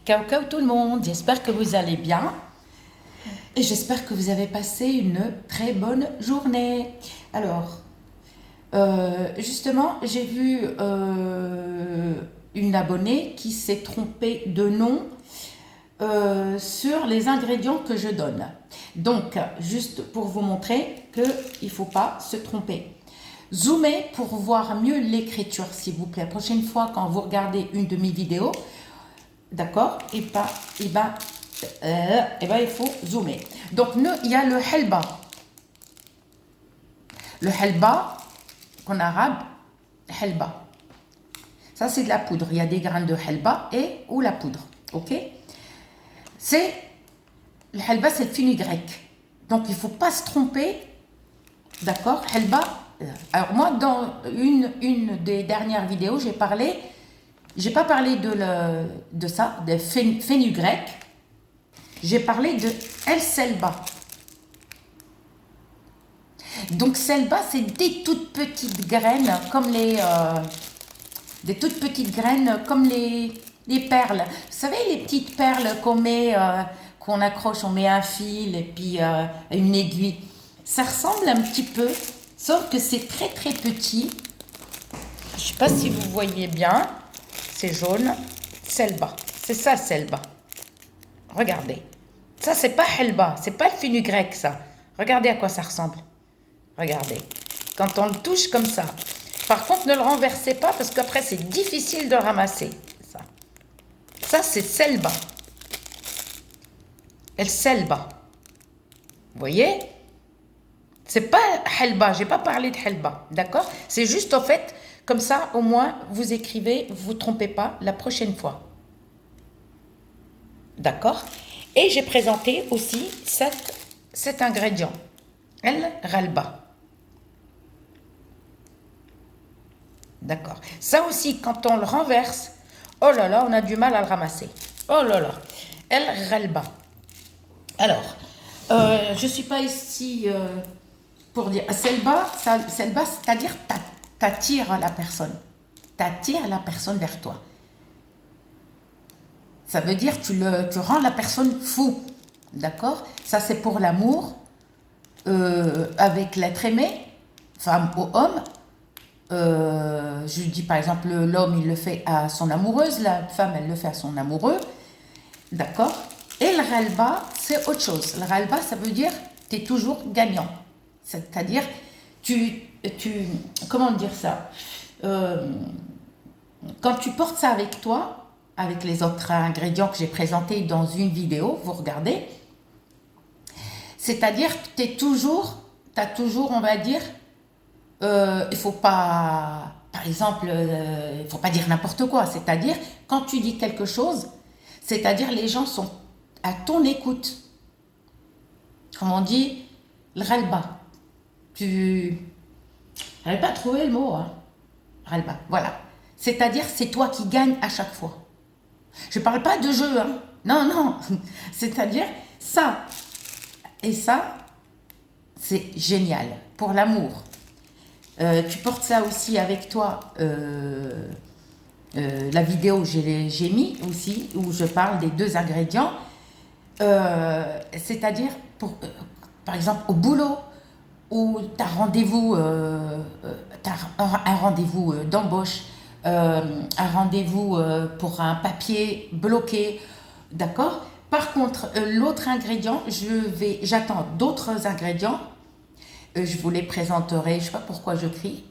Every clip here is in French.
Ciao tout le monde, j'espère que vous allez bien et j'espère que vous avez passé une très bonne journée. Alors, justement, j'ai vu une abonnée qui s'est trompée de nom sur les ingrédients que je donne. Donc, juste pour vous montrer qu'il ne faut pas se tromper. Zoomez pour voir mieux l'écriture, s'il vous plaît. La prochaine fois, quand vous regardez une de mes vidéos, d'accord, et ben, il faut zoomer. Donc, il y a le helba. Le helba, en arabe, helba. Ça, c'est de la poudre. Il y a des graines de helba ou la poudre. Ok? Le helba, c'est le fenugrec. Donc, il ne faut pas se tromper. D'accord? Helba. Alors, moi, dans une des dernières vidéos, j'ai pas parlé de ça, de fenugrec. J'ai parlé de El Selba. Donc, Selba, c'est des toutes petites graines comme les perles. Vous savez, les petites perles qu'on accroche, on met un fil et puis une aiguille. Ça ressemble un petit peu, sauf que c'est très très petit. Je ne sais pas si vous voyez bien. C'est jaune. Selba. C'est ça, Selba. Regardez. Ça, c'est pas helba. C'est pas le fenugrec, ça. Regardez à quoi ça ressemble. Regardez. Quand on le touche comme ça. Par contre, ne le renversez pas parce qu'après, c'est difficile de ramasser. Ça c'est Selba. El Selba. Vous voyez? C'est pas helba. J'ai pas parlé de helba. D'accord? C'est juste, au fait, comme ça, au moins, vous écrivez, vous vous trompez pas la prochaine fois. D'accord? Et j'ai présenté aussi cet ingrédient. El Ralba. D'accord. Ça aussi, quand on le renverse, oh là là, on a du mal à le ramasser. Oh là là. El Ralba. Alors, je ne suis pas ici pour dire... Selba, c'est-à-dire t'attires la personne. T'attires la personne vers toi. Ça veut dire tu rends la personne fou. D'accord? Ça, c'est pour l'amour, avec l'être aimé, femme ou homme. Je dis par exemple, l'homme, il le fait à son amoureuse, la femme, elle le fait à son amoureux. D'accord? Et le ralba, c'est autre chose. Le ralba, ça veut dire tu es toujours gagnant. C'est-à-dire, comment dire ça? Quand tu portes ça avec toi, avec les autres ingrédients que j'ai présentés dans une vidéo, vous regardez, c'est-à-dire que tu as toujours, on va dire, il faut pas, par exemple, il faut pas dire n'importe quoi, c'est-à-dire, quand tu dis quelque chose, c'est-à-dire les gens sont à ton écoute. Comme on dit, le ralba. Tu n'avais pas trouvé le mot, hein? Ralba, voilà. C'est-à-dire, c'est toi qui gagnes à chaque fois. Je ne parle pas de jeu, hein. Non, non. C'est-à-dire, ça et ça, c'est génial. Pour l'amour. Tu portes ça aussi avec toi. La vidéo, j'ai mis aussi, où je parle des deux ingrédients. C'est-à-dire, par exemple, au boulot, où tu as rendez-vous, un rendez-vous d'embauche, un rendez-vous pour un papier bloqué, d'accord? Par contre, l'autre ingrédient, j'attends d'autres ingrédients, je vous les présenterai, je ne sais pas pourquoi je crie,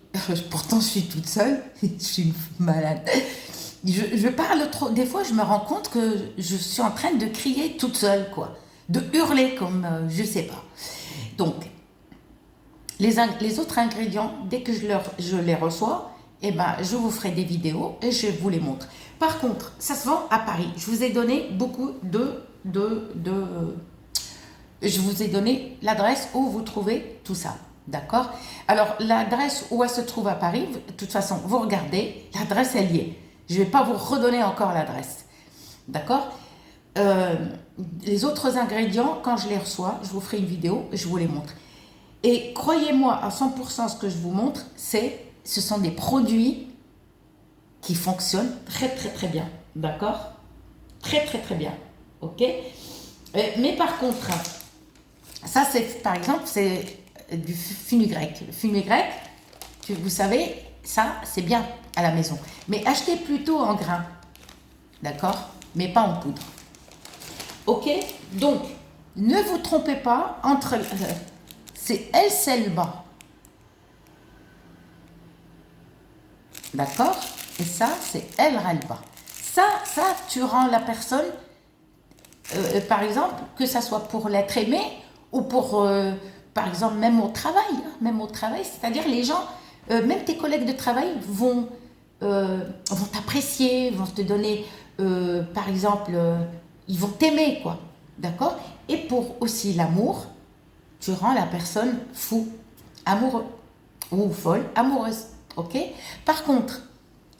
pourtant je suis toute seule, je suis une malade. Je parle trop, des fois je me rends compte que je suis en train de crier toute seule, quoi, de hurler comme, je sais pas. Donc, les autres ingrédients, dès que je les reçois, eh ben, je vous ferai des vidéos et je vous les montre. Par contre, ça se vend à Paris. Je vous ai donné beaucoup je vous ai donné l'adresse où vous trouvez tout ça. D'accord? Alors, l'adresse où elle se trouve à Paris, de toute façon, vous regardez, l'adresse, elle y est. Je ne vais pas vous redonner encore l'adresse. D'accord? Les autres ingrédients, quand je les reçois, je vous ferai une vidéo, je vous les montre. Et croyez-moi, à 100%, ce que je vous montre, ce sont des produits qui fonctionnent très, très, très bien. D'accord? très très très bien. Ok. Mais par contre, ça c'est par exemple, c'est du fenugrec. Le fenugrec, vous savez, ça c'est bien à la maison. Mais achetez plutôt en grains, d'accord? Mais pas en poudre. Ok. Donc, ne vous trompez pas entre... c'est Elselba. D'accord? Et ça, c'est El Ralba. Ça, tu rends la personne, par exemple, que ça soit pour l'être aimé ou pour, par exemple, même au travail. Hein, même au travail, c'est-à-dire les gens, même tes collègues de travail vont t'apprécier, vont te donner, par exemple, ils vont t'aimer, quoi. D'accord? Et pour aussi l'amour, tu rends la personne fou, amoureux ou folle, amoureuse. Ok? Par contre,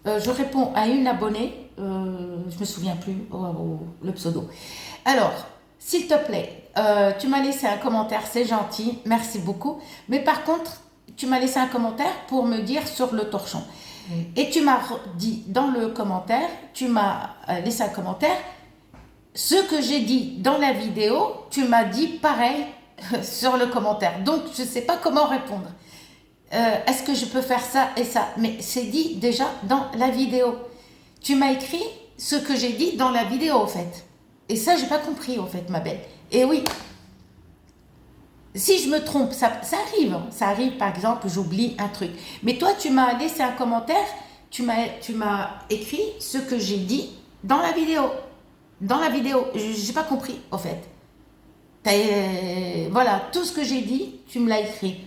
je réponds à une abonnée, je me souviens plus le pseudo. Alors, s'il te plaît, tu m'as laissé un commentaire, c'est gentil, merci beaucoup. Mais par contre, tu m'as laissé un commentaire pour me dire sur le torchon. Et tu m'as dit dans le commentaire, tu m'as laissé un commentaire, ce que j'ai dit dans la vidéo, tu m'as dit pareil sur le commentaire. Donc, je ne sais pas comment répondre. Est-ce que je peux faire ça et ça? Mais c'est dit déjà dans la vidéo. Tu m'as écrit ce que j'ai dit dans la vidéo, en fait. Et ça, j'ai pas compris, en fait, ma belle. Et oui, si je me trompe, ça arrive. Hein. Ça arrive, par exemple, j'oublie un truc. Mais toi, tu m'as laissé un commentaire, tu m'as écrit ce que j'ai dit dans la vidéo. Dans la vidéo, j'ai pas compris, en fait. Voilà, tout ce que j'ai dit, tu me l'as écrit.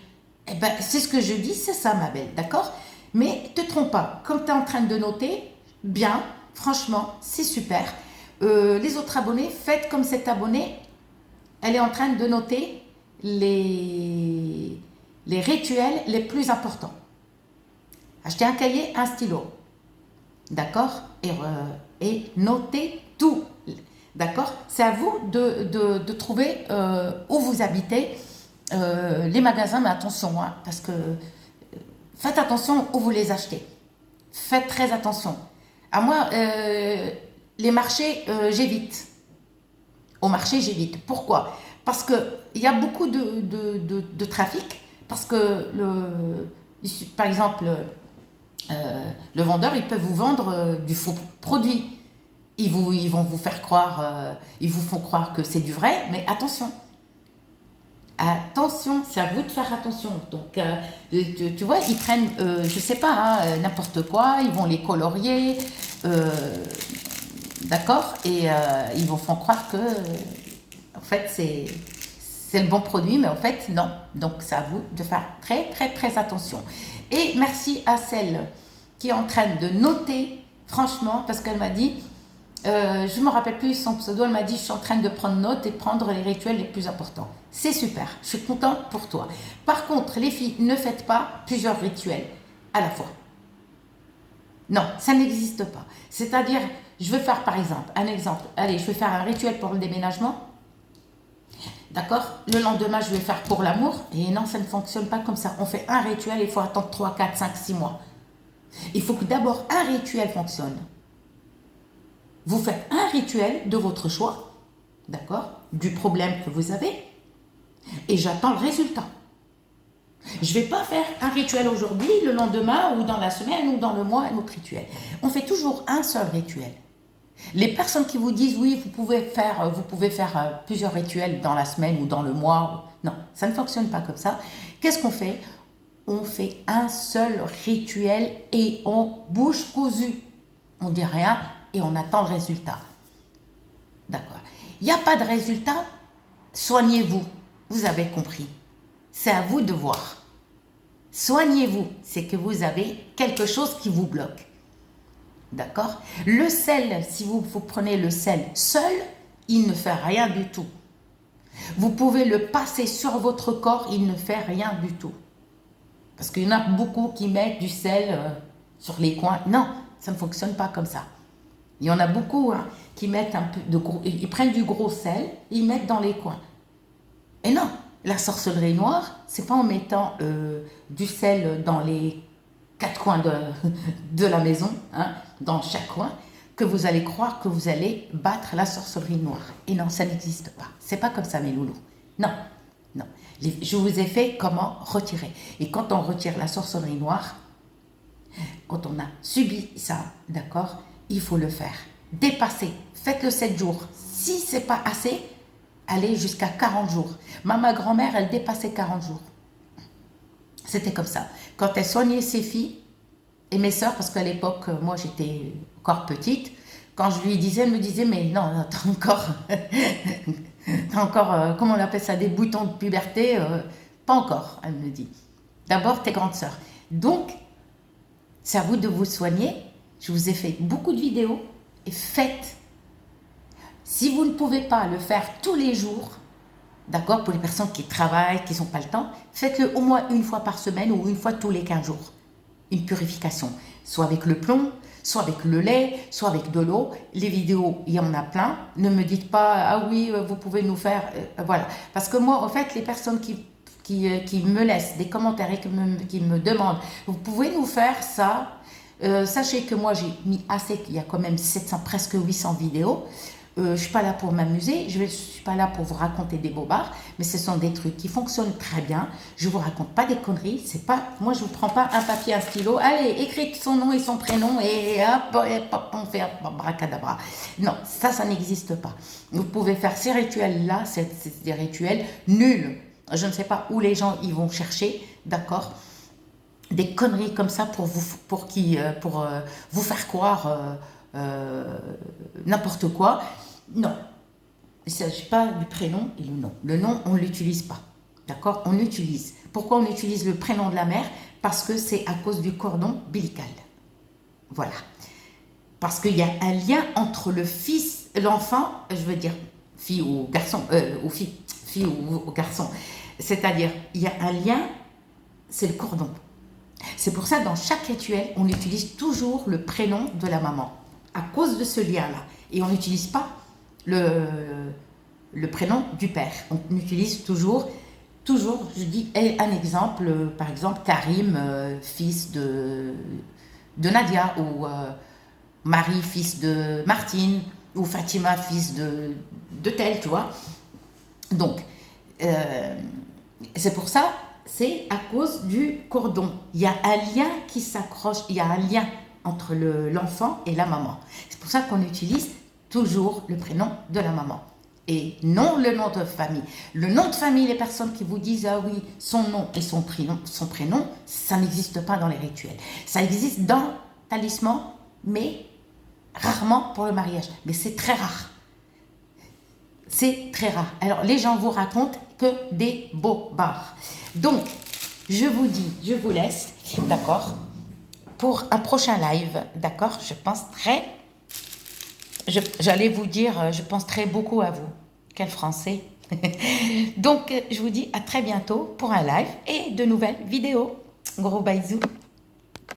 Eh ben, c'est ce que je dis, c'est ça, ma belle, d'accord? Mais te trompe pas, comme tu es en train de noter, bien, franchement, c'est super. Les autres abonnés, faites comme cet abonné, elle est en train de noter les rituels les plus importants. Achetez un cahier, un stylo, d'accord? Et notez tout, d'accord? C'est à vous de trouver où vous habitez, les magasins, mais attention, hein, parce que faites attention où vous les achetez. Faites très attention. À moi, les marchés, j'évite. Au marché, j'évite. Pourquoi? Parce qu'il y a beaucoup de trafic. Parce que, par exemple, le vendeur, il peut vous vendre du faux produit. Ils vont vous faire croire, ils vous font croire que c'est du vrai, mais attention. Attention, c'est à vous de faire attention. Donc, tu vois, ils prennent, je sais pas, hein, n'importe quoi, ils vont les colorier, d'accord? Et ils vont faire croire que, en fait, c'est le bon produit, mais en fait, non. Donc, c'est à vous de faire très, très, très attention. Et merci à celle qui est en train de noter, franchement, parce qu'elle m'a dit, je ne me rappelle plus son pseudo, elle m'a dit, je suis en train de prendre note et prendre les rituels les plus importants. C'est super, je suis contente pour toi. Par contre, les filles, ne faites pas plusieurs rituels à la fois. Non, ça n'existe pas. C'est-à-dire, je veux faire par exemple, un exemple. Allez, je vais faire un rituel pour le déménagement. D'accord? Le lendemain, je vais faire pour l'amour. Et non, ça ne fonctionne pas comme ça. On fait un rituel, il faut attendre 3, 4, 5, 6 mois. Il faut que d'abord un rituel fonctionne. Vous faites un rituel de votre choix, d'accord? Du problème que vous avez. Et j'attends le résultat. Je ne vais pas faire un rituel aujourd'hui, le lendemain, ou dans la semaine, ou dans le mois, un autre rituel. On fait toujours un seul rituel. Les personnes qui vous disent, oui, vous pouvez faire plusieurs rituels dans la semaine ou dans le mois, non, ça ne fonctionne pas comme ça. Qu'est-ce qu'on fait? On fait un seul rituel et on bouge cousue. On dit rien et on attend le résultat. D'accord. Il n'y a pas de résultat, soignez-vous. Vous avez compris. C'est à vous de voir. Soignez-vous, c'est que vous avez quelque chose qui vous bloque. D'accord? Le sel, si vous prenez le sel seul, il ne fait rien du tout. Vous pouvez le passer sur votre corps, il ne fait rien du tout. Parce qu'il y en a beaucoup qui mettent du sel sur les coins. Non, ça ne fonctionne pas comme ça. Il y en a beaucoup hein, qui mettent un peu de gros, ils prennent du gros sel, ils mettent dans les coins. Et non, la sorcellerie noire, c'est pas en mettant du sel dans les quatre coins de la maison, hein, dans chaque coin, que vous allez croire que vous allez battre la sorcellerie noire. Et non, ça n'existe pas. C'est pas comme ça, mes loulous. Non, non. Je vous ai fait comment retirer. Et quand on retire la sorcellerie noire, quand on a subi ça, d'accord, il faut le faire. Dépassez. Faites-le 7 jours. Si c'est pas assez, allez jusqu'à 40 jours. Ma grand-mère, elle dépassait 40 jours. C'était comme ça. Quand elle soignait ses filles et mes sœurs, parce qu'à l'époque, moi, j'étais encore petite, quand je lui disais, elle me disait, mais non, t'as encore, comment on appelle ça, des boutons de puberté, pas encore, elle me dit. D'abord, tes grandes sœurs. Donc, c'est à vous de vous soigner. Je vous ai fait beaucoup de vidéos et faites. Si vous ne pouvez pas le faire tous les jours, d'accord, pour les personnes qui travaillent, qui n'ont pas le temps, faites-le au moins une fois par semaine ou une fois tous les 15 jours. Une purification, soit avec le plomb, soit avec le lait, soit avec de l'eau. Les vidéos, il y en a plein. Ne me dites pas, ah oui, vous pouvez nous faire... voilà. Parce que moi, en fait, les personnes qui me laissent des commentaires et qui me demandent, vous pouvez nous faire ça, sachez que moi, j'ai mis assez, il y a quand même 700, presque 800 vidéos. Je ne suis pas là pour m'amuser, je ne suis pas là pour vous raconter des bobards, mais ce sont des trucs qui fonctionnent très bien. Je ne vous raconte pas des conneries. C'est pas, moi, je ne vous prends pas un papier, un stylo. Allez, écrivez son nom et son prénom et hop, on fait un bracadabra. Non, ça n'existe pas. Vous pouvez faire ces rituels-là, c'est des rituels nuls. Je ne sais pas où les gens y vont chercher, d'accord, des conneries comme ça pour vous faire croire n'importe quoi. Non, il ne s'agit pas du prénom et le nom. Le nom, on ne l'utilise pas. D'accord? On utilise. Pourquoi on utilise le prénom de la mère? Parce que c'est à cause du cordon ombilical. Voilà. Parce qu'il y a un lien entre le fils, l'enfant, je veux dire, fille ou garçon, fille ou garçon. C'est-à-dire, il y a un lien, c'est le cordon. C'est pour ça, dans chaque rituel, on utilise toujours le prénom de la maman. À cause de ce lien-là. Et on n'utilise pas le prénom du père. On utilise toujours, je dis un exemple, par exemple, Karim, fils de Nadia, ou Marie, fils de Martine, ou Fatima, fils de tel, tu vois. Donc, c'est pour ça, c'est à cause du cordon. Il y a un lien qui s'accroche, il y a un lien entre l'enfant et la maman. C'est pour ça qu'on utilise toujours le prénom de la maman et non le nom de famille. Le nom de famille, les personnes qui vous disent ah oui, son nom et son prénom, ça n'existe pas dans les rituels. Ça existe dans le talisman, mais rarement pour le mariage. Mais c'est très rare. C'est très rare. Alors les gens vous racontent que des bobards. Donc, je vous dis, je vous laisse, d'accord, pour un prochain live, d'accord, j'allais vous dire, je penserai beaucoup à vous. Quel français. Donc, je vous dis à très bientôt pour un live et de nouvelles vidéos. Gros bisous.